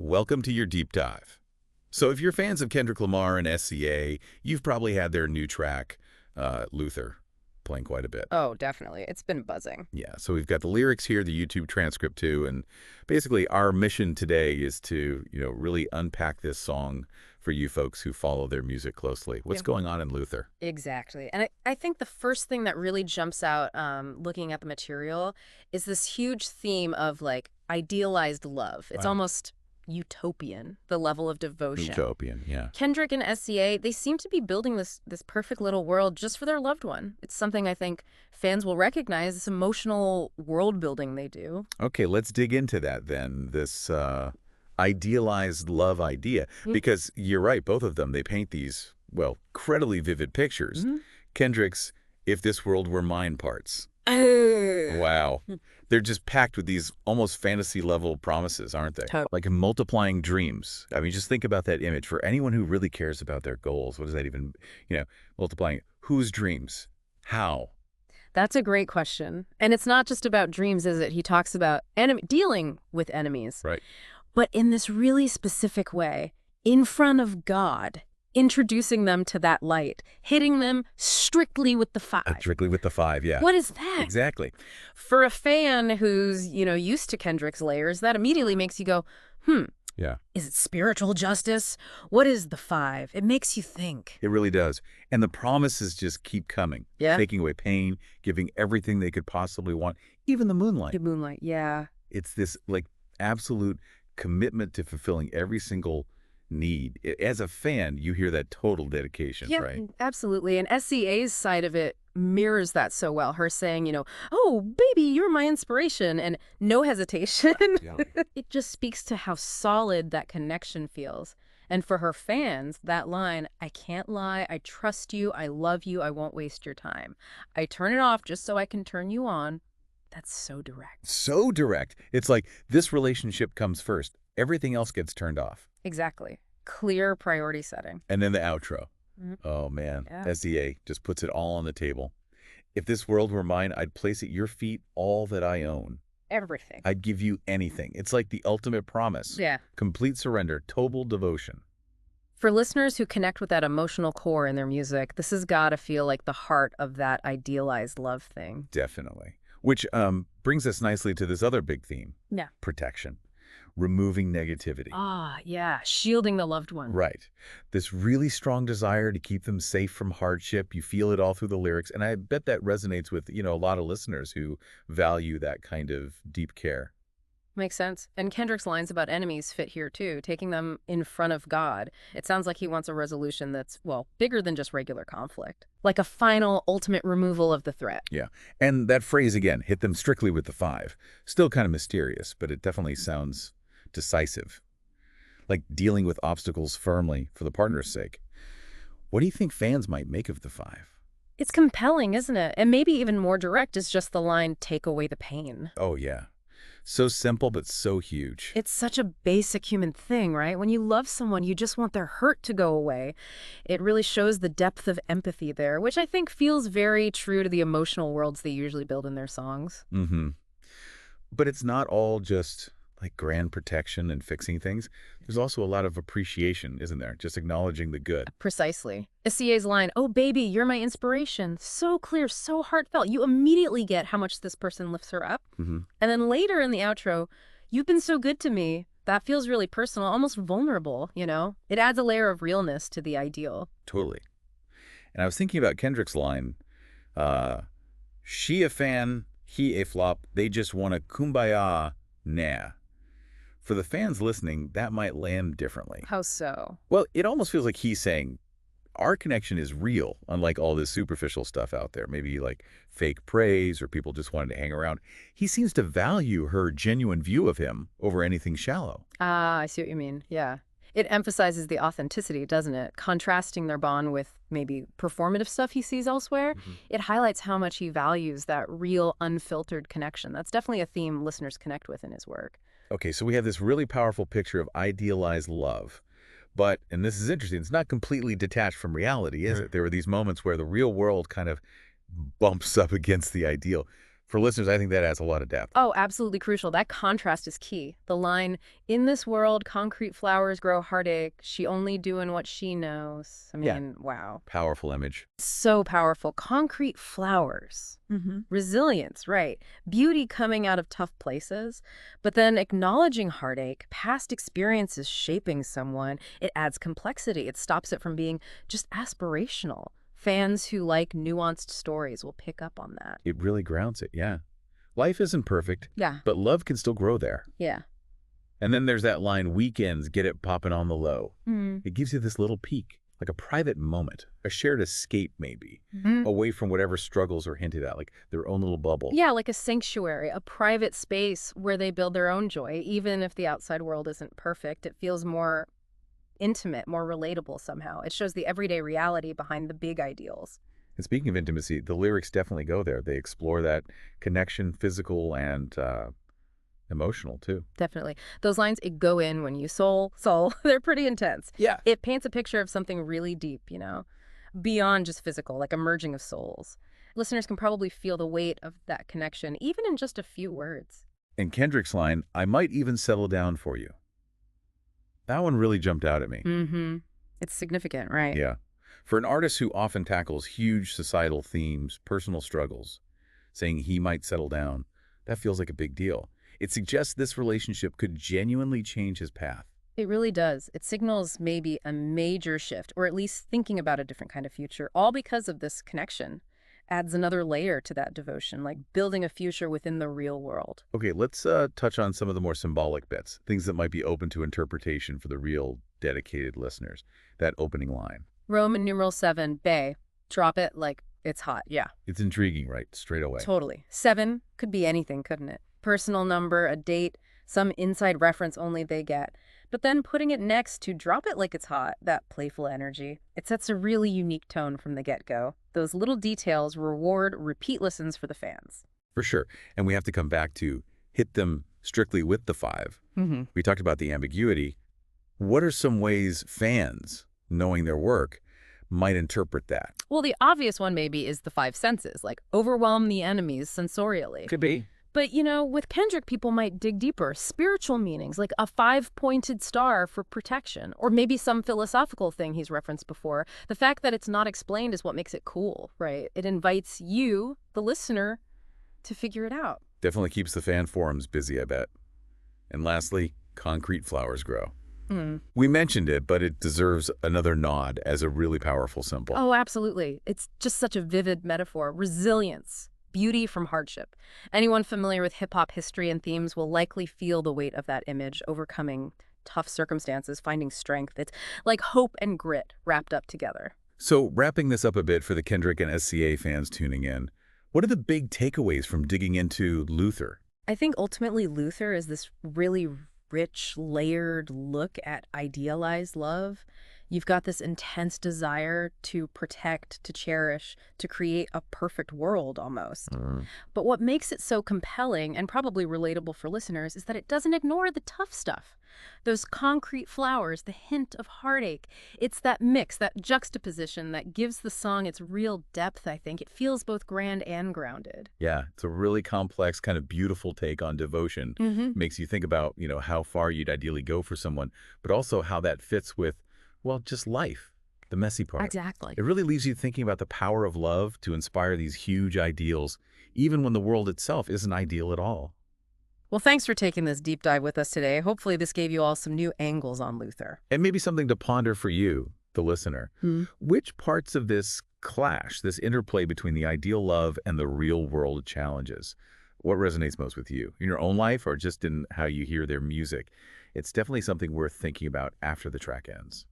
welcome to your deep dive. So if you're fans of Kendrick Lamar and SZA, you've probably had their new track, Luther, playing quite a bit. Oh, definitely. It's been buzzing. Yeah, so we've got the lyrics here, the YouTube transcript too, and basically our mission today is to, really unpack this song for you folks who follow their music closely. What's going on in Luther? Exactly. And I think the first thing that really jumps out looking at the material is this huge theme of like idealized love. It's almost utopian, the level of devotion. Utopian, yeah. Kendrick and SZA, they seem to be building this perfect little world just for their loved one. It's something I think fans will recognize, this emotional world building they do. Okay, let's dig into that then, this idealized love idea. Because you're right, both of them, they paint these, well, incredibly vivid pictures. Kendrick's If This World Were Mine parts. Wow. They're just packed with these almost fantasy-level promises, aren't they? Like multiplying dreams. I mean, just think about that image. For anyone who really cares about their goals, what does that even, multiplying? Whose dreams? How? That's a great question. And it's not just about dreams, is it? He talks about dealing with enemies. Right. But in this really specific way, in front of God, introducing them to that light, hitting them strictly with the five. Strictly with the five, yeah. What is that? Exactly. For a fan who's, used to Kendrick's layers, that immediately makes you go, Yeah. Is it spiritual justice? What is the five? It makes you think. It really does. And the promises just keep coming. Yeah. Taking away pain, giving everything they could possibly want, even the moonlight. The moonlight, yeah. It's this, absolute commitment to fulfilling every single need. As a fan, you hear that total dedication, right? Absolutely. And SCA's side of it mirrors that so well. Her saying, oh, baby, you're my inspiration, and no hesitation. It just speaks to how solid that connection feels. And for her fans, that line, I can't lie, I trust you, I love you, I won't waste your time. I turn it off just so I can turn you on. That's so direct. So direct. It's like this relationship comes first. Everything else gets turned off. Exactly. Clear priority setting. And then the outro. Oh, man. Yeah. SZA just puts it all on the table. If this world were mine, I'd place at your feet all that I own. Everything. I'd give you anything. It's like the ultimate promise. Yeah. Complete surrender, total devotion. For listeners who connect with that emotional core in their music, this has got to feel like the heart of that idealized love thing. Definitely. Which brings us nicely to this other big theme. Yeah. Protection. Removing negativity. Ah, yeah. Shielding the loved one. Right. This really strong desire to keep them safe from hardship. You feel it all through the lyrics. And I bet that resonates with, a lot of listeners who value that kind of deep care. Makes sense. And Kendrick's lines about enemies fit here, too, taking them in front of God. It sounds like he wants a resolution that's, well, bigger than just regular conflict. Like a final, ultimate removal of the threat. Yeah. And that phrase, again, hit them strictly with the five. Still kind of mysterious, but it definitely sounds decisive. Like dealing with obstacles firmly for the partner's sake. What do you think fans might make of the five? It's compelling, isn't it? And maybe even more direct is just the line, take away the pain. Oh, yeah. So simple, but so huge. It's such a basic human thing, right? When you love someone, you just want their hurt to go away. It really shows the depth of empathy there, which I think feels very true to the emotional worlds they usually build in their songs. But it's not all just like grand protection and fixing things. There's also a lot of appreciation, isn't there? Just acknowledging the good. Precisely. SCA's line, oh, baby, you're my inspiration. So clear, so heartfelt. You immediately get how much this person lifts her up. And then later in the outro, you've been so good to me. That feels really personal, almost vulnerable, It adds a layer of realness to the ideal. Totally. And I was thinking about Kendrick's line, she a fan, he a flop, they just want a kumbaya, nah. For the fans listening, that might land differently. How so? Well, it almost feels like he's saying, our connection is real, unlike all this superficial stuff out there. Maybe like fake praise or people just wanted to hang around. He seems to value her genuine view of him over anything shallow. Ah, I see what you mean. Yeah. It emphasizes the authenticity, doesn't it? Contrasting their bond with maybe performative stuff he sees elsewhere. It highlights how much he values that real, unfiltered connection. That's definitely a theme listeners connect with in his work. Okay, so we have this really powerful picture of idealized love. But, and this is interesting, it's not completely detached from reality, is it? There are these moments where the real world kind of bumps up against the ideal. For listeners, I think that adds a lot of depth. Oh, absolutely crucial. That contrast is key. The line, "In this world, concrete flowers grow heartache. She only doing what she knows." I Yeah. mean, wow. Powerful image. So powerful. Concrete flowers. Resilience, right. Beauty coming out of tough places. But then acknowledging heartache, past experiences shaping someone, it adds complexity. It stops it from being just aspirational. Fans who like nuanced stories will pick up on that. It really grounds it, yeah. Life isn't perfect, Yeah. but love can still grow there. Yeah. And then there's that line, weekends, get it popping on the low. Mm. It gives you this little peek, like a private moment, a shared escape maybe, Mhm. away from whatever struggles are hinted at, like their own little bubble. Yeah, like a sanctuary, a private space where they build their own joy. Even if the outside world isn't perfect, it feels more intimate, more relatable somehow. It shows the everyday reality behind the big ideals. And speaking of intimacy, the lyrics definitely go there. They explore that connection, physical and emotional too. Definitely. Those lines, "it go in when you soul," they're pretty intense. Yeah. It paints a picture of something really deep, beyond just physical, like a merging of souls. Listeners can probably feel the weight of that connection, even in just a few words. And Kendrick's line, I might even settle down for you. That one really jumped out at me. Mm-hmm. It's significant, right? Yeah. For an artist who often tackles huge societal themes, personal struggles, saying he might settle down, that feels like a big deal. It suggests this relationship could genuinely change his path. It really does. It signals maybe a major shift, or at least thinking about a different kind of future, all because of this connection. Adds another layer to that devotion, like building a future within the real world. Okay, let's touch on some of the more symbolic bits, things that might be open to interpretation for the real dedicated listeners. That opening line. Roman numeral 7, Bay. Drop it like it's hot. Yeah. It's intriguing, right? Straight away. Totally. 7 could be anything, couldn't it? Personal number, a date, some inside reference only they get. But then putting it next to drop it like it's hot, that playful energy, it sets a really unique tone from the get-go. Those little details reward repeat listens for the fans. For sure. And we have to come back to hit them strictly with the 5. We talked about the ambiguity. What are some ways fans, knowing their work, might interpret that? Well, the obvious one maybe is the 5 senses, like overwhelm the enemies sensorially. Could be. But, with Kendrick, people might dig deeper. Spiritual meanings, like a 5-pointed star for protection, or maybe some philosophical thing he's referenced before. The fact that it's not explained is what makes it cool, right? It invites you, the listener, to figure it out. Definitely keeps the fan forums busy, I bet. And lastly, concrete flowers grow. We mentioned it, but it deserves another nod as a really powerful symbol. Oh, absolutely. It's just such a vivid metaphor. Resilience. Beauty from hardship. Anyone familiar with hip-hop history and themes will likely feel the weight of that image, overcoming tough circumstances, finding strength. It's like hope and grit wrapped up together. So wrapping this up a bit for the Kendrick and SZA fans tuning in, what are the big takeaways from digging into Luther? I think ultimately Luther is this really rich, layered look at idealized love. You've got this intense desire to protect, to cherish, to create a perfect world almost. But what makes it so compelling and probably relatable for listeners is that it doesn't ignore the tough stuff. Those concrete flowers, the hint of heartache. It's that mix, that juxtaposition that gives the song its real depth, I think. It feels both grand and grounded. Yeah, it's a really complex, kind of beautiful take on devotion. Makes you think about, how far you'd ideally go for someone, but also how that fits with, well, just life, the messy part. Exactly. It really leaves you thinking about the power of love to inspire these huge ideals, even when the world itself isn't ideal at all. Well, thanks for taking this deep dive with us today. Hopefully this gave you all some new angles on Luther. And maybe something to ponder for you, the listener. Which parts of this clash, this interplay between the ideal love and the real world challenges, what resonates most with you? In your own life or just in how you hear their music? It's definitely something worth thinking about after the track ends.